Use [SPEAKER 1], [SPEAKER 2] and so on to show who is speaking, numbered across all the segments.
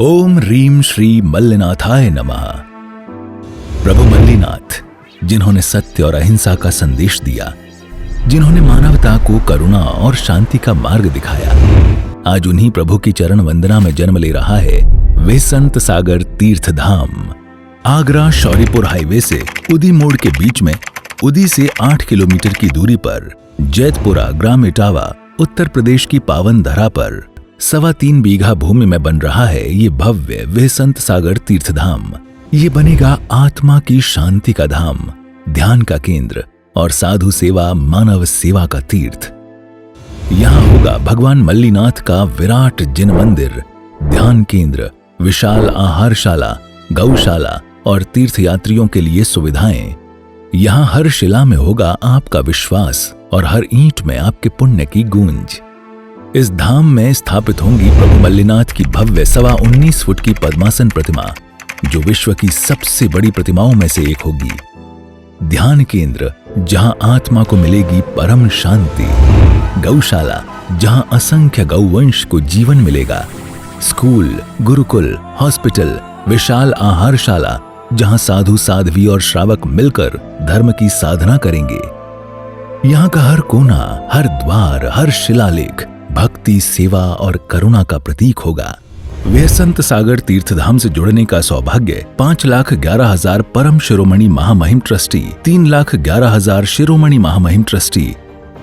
[SPEAKER 1] ओम ह्रीं श्री मल्लिनाथाय नमः। प्रभु मल्लिनाथ, जिन्होंने सत्य और अहिंसा का संदेश दिया, जिन्होंने मानवता को करुणा और शांति का मार्ग दिखाया, आज उन्हीं प्रभु की चरण वंदना में जन्म ले रहा है वेसंत सागर तीर्थ धाम। आगरा शौरीपुर हाईवे से उदी मोड़ के बीच में उदी से 8 किलोमीटर की दूरी पर जैतपुरा ग्राम इटावा उत्तर प्रदेश की पावन धरा पर 3.25 बीघा भूमि में बन रहा है ये भव्य वेसंत सागर तीर्थ धाम। ये बनेगा आत्मा की शांति का धाम, ध्यान का केंद्र और साधु सेवा मानव सेवा का तीर्थ। यहाँ होगा भगवान मल्लिनाथ का विराट जिन मंदिर, ध्यान केंद्र, विशाल आहारशाला, गौशाला और तीर्थयात्रियों के लिए सुविधाएं। यहाँ हर शिला में होगा आपका विश्वास और हर ईंट में आपके पुण्य की गूंज। इस धाम में स्थापित होंगी प्रभु मल्लिनाथ की भव्य 19.25 फुट की पद्मासन प्रतिमा, जो विश्व की सबसे बड़ी प्रतिमाओं में से एक होगी। ध्यान केंद्र, जहां आत्मा को मिलेगी परम शांति। गौशाला, जहां असंख्य गौवंश को जीवन मिलेगा। स्कूल, गुरुकुल, हॉस्पिटल, विशाल आहारशाला, जहां साधु साध्वी और श्रावक मिलकर धर्म की साधना करेंगे। यहाँ का हर कोना, हर द्वार, हर शिलालेख भक्ति, सेवा और करुणा का प्रतीक होगा। वेसंत सागर तीर्थधाम से जुड़ने का सौभाग्य 5,11,000 परम शिरोमणि महामहिम ट्रस्टी, 3,11,000 शिरोमणि महामहिम ट्रस्टी,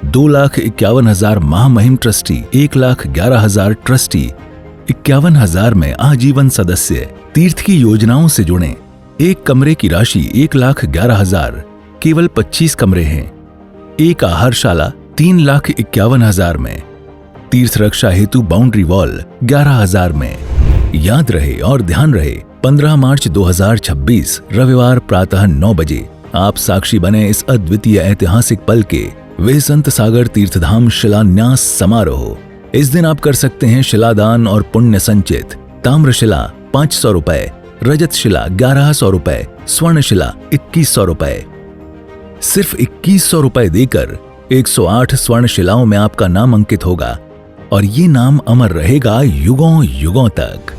[SPEAKER 1] 2,51,000 महामहिम ट्रस्टी, 1,11,000 ट्रस्टी, 51,000 में आजीवन सदस्य तीर्थ की योजनाओं से जुड़े। एक कमरे की राशि 1,11,000, केवल 25 कमरे हैं। एक आहारशाला 3,51,000 में। तीर्थ रक्षा हेतु बाउंड्री वॉल 11,000 में। याद रहे और ध्यान रहे, 15 मार्च 2026 रविवार प्रातः 9 बजे आप साक्षी बने इस अद्वितीय ऐतिहासिक पल के वेसंत सागर तीर्थधाम शिलान्यास समारोह। इस दिन आप कर सकते हैं शिलादान और पुण्य संचित। ताम्रशिला 500 रुपए, रजत शिला 1100 रुपए, स्वर्ण शिला 2100 रुपए। सिर्फ 2100 रुपए देकर 108 स्वर्ण शिलाओं में आपका नाम अंकित होगा और ये नाम अमर रहेगा युगों युगों तक।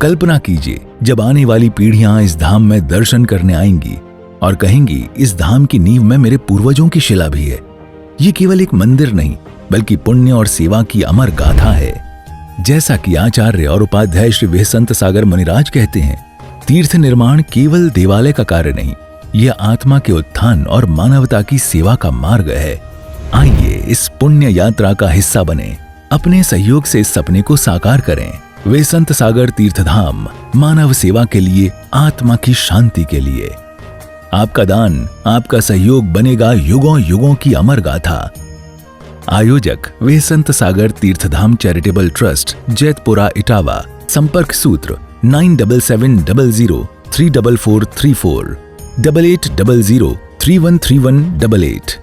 [SPEAKER 1] कल्पना कीजिए, जब आने वाली पीढ़ियां इस धाम में दर्शन करने आएंगी और कहेंगी, इस धाम की नींव में मेरे पूर्वजों की शिला भी है। ये केवल एक मंदिर नहीं, बल्कि पुण्य और सेवा की अमर गाथा है। जैसा कि आचार्य और उपाध्याय श्री वेसंत सागर मुनिराज कहते हैं, तीर्थ निर्माण केवल देवालय का कार्य नहीं, यह आत्मा के उत्थान और मानवता की सेवा का मार्ग है। आइए इस पुण्य यात्रा का हिस्सा बने, अपने सहयोग से इस सपने को साकार करें। वेसंत सागर तीर्थधाम, मानव सेवा के लिए, आत्मा की शांति के लिए। आपका दान, आपका सहयोग बनेगा युगों युगों की अमर गाथा। आयोजक वेसंत सागर तीर्थधाम चैरिटेबल ट्रस्ट, जैतपुरा इटावा। संपर्क सूत्र 9770034434, 8800313188।